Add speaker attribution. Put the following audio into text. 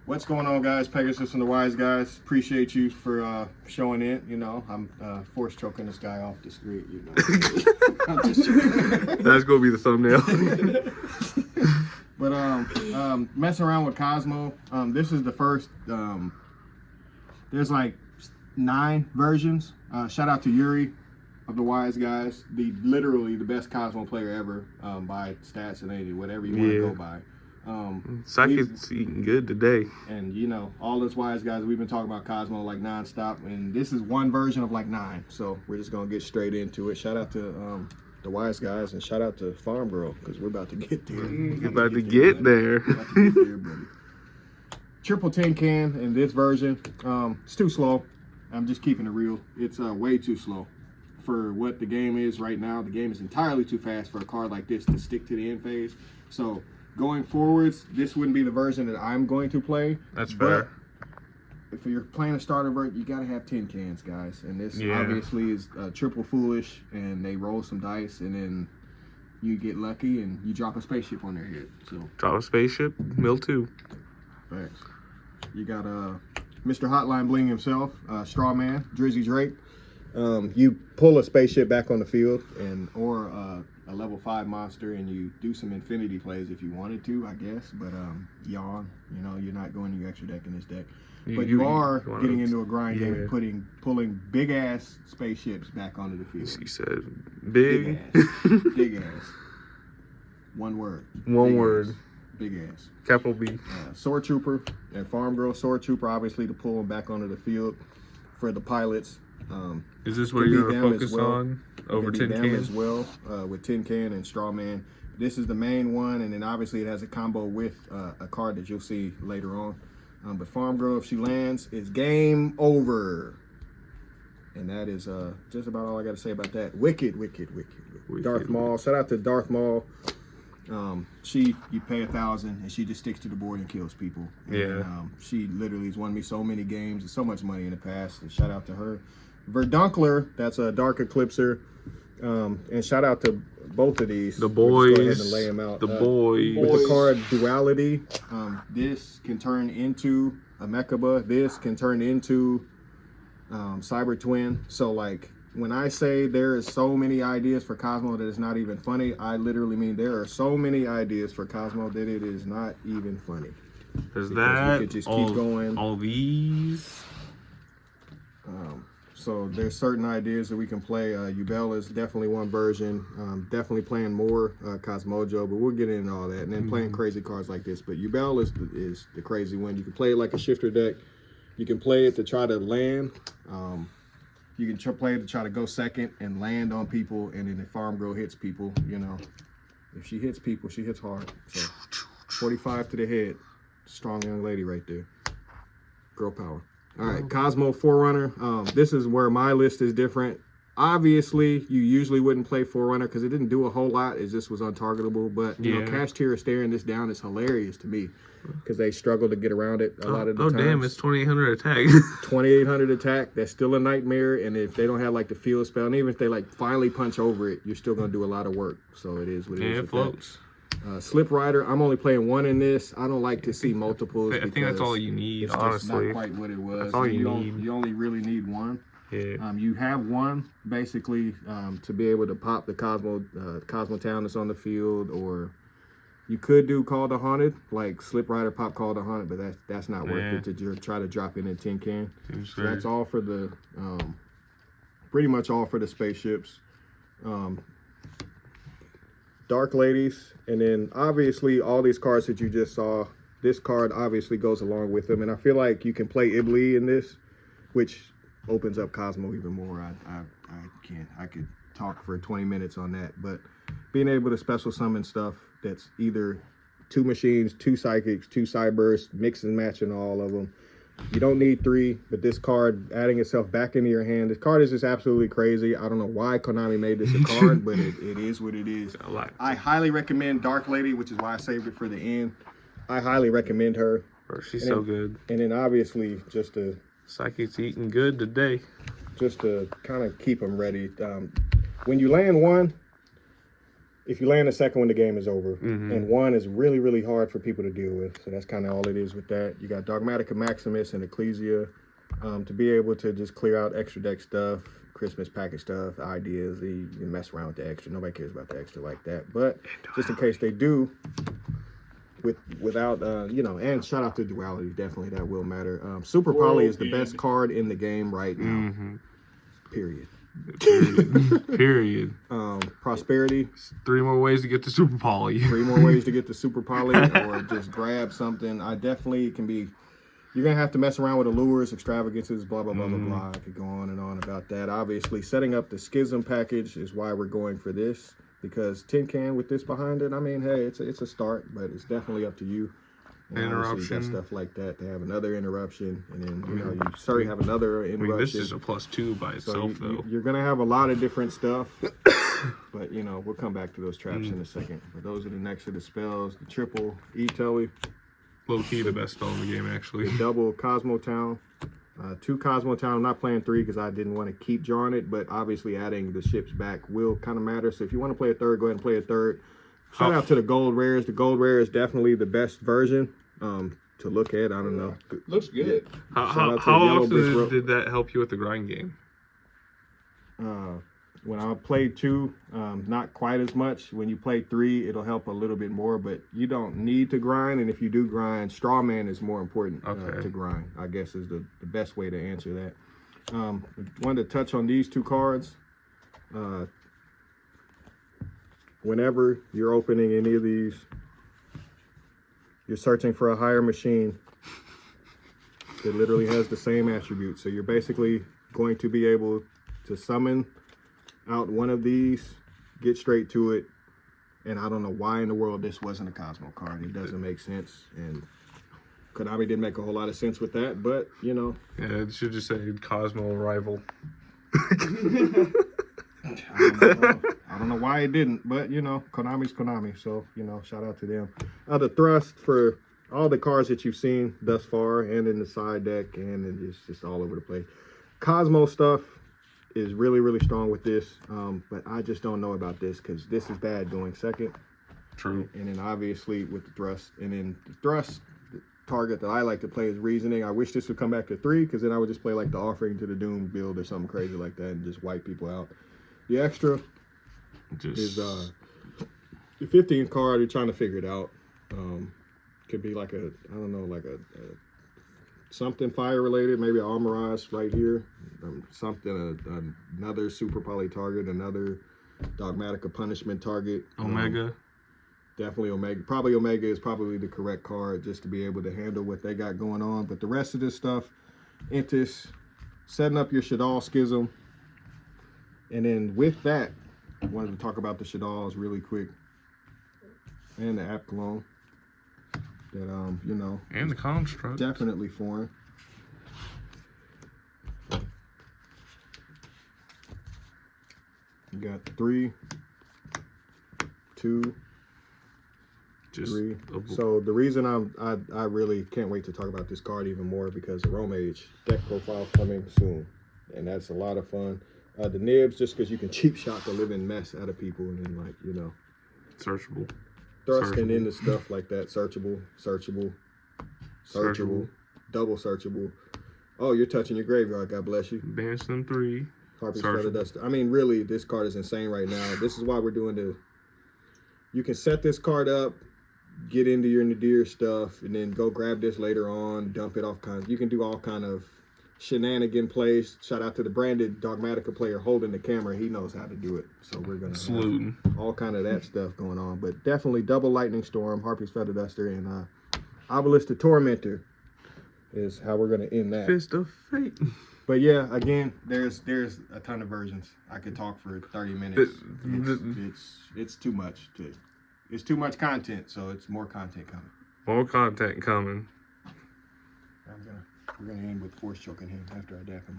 Speaker 1: What's going on, guys? Pegasus and the Wise Guys. Appreciate you for showing in. You know, I'm force choking this guy off the street. You know, I'm just joking.
Speaker 2: That's gonna be the thumbnail.
Speaker 1: But messing around with Cosmo. This is the first. There's like 9 versions. Shout out to Yuri of the Wise Guys, literally the best Cosmo player ever by stats and anything, whatever you want to go by.
Speaker 2: Psychic's eating good today.
Speaker 1: And you know, all those Wise Guys, we've been talking about Cosmo like nonstop, and this is one version of like 9. So we're just gonna get straight into it. Shout out to the Wise Guys, and shout out to Farm Girl, because we're about to get there.
Speaker 2: We're about to get there.
Speaker 1: Triple tin can in this version. It's too slow. I'm just keeping it real. It's way too slow for what the game is right now. The game is entirely too fast for a card like this to stick to the end phase. So going forwards, this wouldn't be the version that I'm going to play.
Speaker 2: That's fair.
Speaker 1: If you're playing a starter version, you gotta have tin cans, guys. And this obviously is triple foolish, and they roll some dice, and then you get lucky and you drop a spaceship on their head. So
Speaker 2: drop a spaceship, mill 2.
Speaker 1: Thanks. You got Mr. Hotline Bling himself, Straw Man, Drizzy Drake. You pull a spaceship back on the field, or a level 5 monster, and you do some infinity plays if you wanted to, I guess. But yawn, you know, you're not going to your extra deck in this deck. But you are getting into a grind game and pulling big ass spaceships back onto the field.
Speaker 2: You said big
Speaker 1: ass. Big ass. One word.
Speaker 2: One
Speaker 1: big
Speaker 2: word.
Speaker 1: Ass. Big ass.
Speaker 2: Capital B.
Speaker 1: Sword Trooper and Farm Girl. Sword Trooper, obviously, to pull them back onto the field for the pilots.
Speaker 2: Is this what you're gonna focus on over tin can
Speaker 1: as well? With tin can and straw man. This is the main one, and then obviously it has a combo with a card that you'll see later on. But Farm Girl, if she lands, is game over. And that is just about all I got to say about that. Wicked. Darth Maul. Shout out to Darth Maul. You pay 1,000 and she just sticks to the board and kills people. And, she literally has won me so many games and so much money in the past. And shout out to her. Verdunkler, that's a Dark Eclipser. And shout out to both of these.
Speaker 2: The boys.
Speaker 1: Go ahead and lay them out.
Speaker 2: The boys.
Speaker 1: With the card Duality, this can turn into a Mechaba. This can turn into Cyber Twin. So like, when I say there is so many ideas for Cosmo that it's not even funny, I literally mean there are so many ideas for Cosmo that it is not even funny.
Speaker 2: There's that.
Speaker 1: We could just keep going.
Speaker 2: All these.
Speaker 1: So there's certain ideas that we can play. Ubel is definitely one version. Definitely playing more Cosmojo, but we'll get into all that. And then playing crazy cards like this. But Ubel is the crazy one. You can play it like a shifter deck. You can play it to try to land. You can play it to try to go second and land on people. And then if Farm Girl hits people, you know, if she hits people, she hits hard. So 45 to the head. Strong young lady right there. Girl power. All right, Cosmo Forerunner. This is where my list is different. Obviously, you usually wouldn't play Forerunner because it didn't do a whole lot. It just was untargetable. But, you know, Cash Tier staring this down is hilarious to me because they struggle to get around it a lot of the times.
Speaker 2: Oh, damn, it's 2,800 attack.
Speaker 1: 2,800 attack. That's still a nightmare. And if they don't have, like, the field spell, and even if they, like, finally punch over it, you're still going to do a lot of work. So it is what it is.
Speaker 2: It floats.
Speaker 1: Slip Rider, I'm only playing 1 in this. I don't like to see multiples.
Speaker 2: I think that's all you need, honestly.
Speaker 1: Not quite what it was.
Speaker 2: That's all you need.
Speaker 1: You only really need 1.
Speaker 2: Yeah.
Speaker 1: You have 1 basically to be able to pop the Cosmo Town that's on the field, or you could do Call the Haunted, like Slip Rider pop Call the Haunted, but that's not worth it to try to drop in a tin can. So that's all for the pretty much all for the spaceships. Dark Ladies, and then obviously all these cards that you just saw, this card obviously goes along with them, and I feel like you can play Iblee in this, which opens up Cosmo even more. I could talk for 20 minutes on that, but being able to special summon stuff that's either 2 machines, 2 psychics, 2 cybers, mix and matching all of them. You don't need 3, but this card adding itself back into your hand. This card is just absolutely crazy. I don't know why Konami made this a card, but it is what it is. I highly recommend Dark Lady, which is why I saved it for the end. I highly recommend her.
Speaker 2: Bro, she's so good.
Speaker 1: And then obviously just to...
Speaker 2: Psychic's eating good today.
Speaker 1: Just to kind of keep them ready. When you land 1, if you land a second one, the game is over.
Speaker 2: Mm-hmm.
Speaker 1: And one is really, really hard for people to deal with. So that's kind of all it is with that. You got Dogmatica Maximus and Ecclesia to be able to just clear out extra deck stuff, Christmas package stuff, ideas. You can mess around with the extra. Nobody cares about the extra like that. But just in case they do, without, and shout out to Duality. Definitely, that will matter. Super Poly is the best card in the game right now.
Speaker 2: Mm-hmm.
Speaker 1: Period.
Speaker 2: Period.
Speaker 1: Prosperity.
Speaker 2: 3 more ways to get to Super Poly.
Speaker 1: 3 more ways to get to Super Poly, or just grab something. I definitely can be. You're gonna have to mess around with allures, extravagances, blah blah blah blah blah. I could go on and on about that. Obviously, setting up the Schism package is why we're going for this, because Tin Can with this behind it. I mean, hey, it's a start, but it's definitely up to you. And
Speaker 2: interruption,
Speaker 1: stuff like that. They have another interruption, and then you start to have another interruption.
Speaker 2: I mean, this is a +2 by itself, though.
Speaker 1: You're gonna have a lot of different stuff, but we'll come back to those traps in a second. But those are the next of the spells: the triple E-Telly,
Speaker 2: low key the best spell in the game, actually.
Speaker 1: the double Cosmo Town, 2 Cosmo Town. I'm not playing 3 because I didn't want to keep drawing it, but obviously adding the ships back will kind of matter. So if you want to play a third, go ahead and play a third. Shout out to the gold rares. The gold rare is definitely the best version to look at. I don't know.
Speaker 3: Looks good.
Speaker 2: How often did that help you with the grind game?
Speaker 1: When I played 2, not quite as much. When you play 3, it'll help a little bit more, but you don't need to grind. And if you do grind, Strawman is more important to grind, I guess is the best way to answer that. Wanted to touch on these 2 cards. Whenever you're opening any of these, you're searching for a higher machine that literally has the same attributes. So you're basically going to be able to summon out one of these, get straight to it, and I don't know why in the world this wasn't a Cosmo card. It doesn't make sense, and Konami didn't make a whole lot of sense with that, but
Speaker 2: Yeah, it should just say Cosmo Rival.
Speaker 1: I don't know why it didn't, but Konami's Konami, so shout out to them. The thrust for all the cards that you've seen thus far, and in the side deck, and it's just all over the place. Cosmo stuff is really, really strong with this, but I just don't know about this because this is bad going second.
Speaker 2: True.
Speaker 1: And then obviously with the thrust, and then the thrust target that I like to play is reasoning. I wish this would come back to 3 because then I would just play like the Offering to the Doom build or something crazy like that and just wipe people out. The extra is the 15th card. You're trying to figure it out. Could be like a something fire related, maybe Armorized right here. Another Super Poly target, another Dogmatica Punishment target.
Speaker 2: Omega.
Speaker 1: Definitely Omega. Probably Omega is probably the correct card just to be able to handle what they got going on. But the rest of this stuff, Intis, setting up your Shadal Schism. And then with that, I wanted to talk about the Shadals really quick. And the App Clone. That,
Speaker 2: and the Construct.
Speaker 1: Definitely foreign. You got 3, 2, 3. So the reason I really can't wait to talk about this card even more because the Rome Age deck profile coming soon. And that's a lot of fun. The nibs, just because you can cheap shot the living mess out of people and then
Speaker 2: Searchable.
Speaker 1: Thrusting into stuff like that. Searchable, double searchable. Oh, you're touching your graveyard. God bless you.
Speaker 2: Banish them 3.
Speaker 1: Harpy's Feather Duster. I mean, really, this card is insane right now. This is why we're doing you can set this card up, get into your Nadir stuff, and then go grab this later on, dump it off. You can do all kind of shenanigan plays. Shout out to the branded Dogmatica player holding the camera. He knows how to do it. So we're going to have all kind of that stuff going on. But definitely double Lightning Storm, Harpy's Feather Duster, and Obelisk the Tormentor is how we're going to end that.
Speaker 2: Fist of Fate.
Speaker 1: But yeah, again, there's a ton of versions. I could talk for 30 minutes. It's too much. It's too much content, so it's more content coming.
Speaker 2: More content coming.
Speaker 1: We're gonna end with force choking him after I dap him.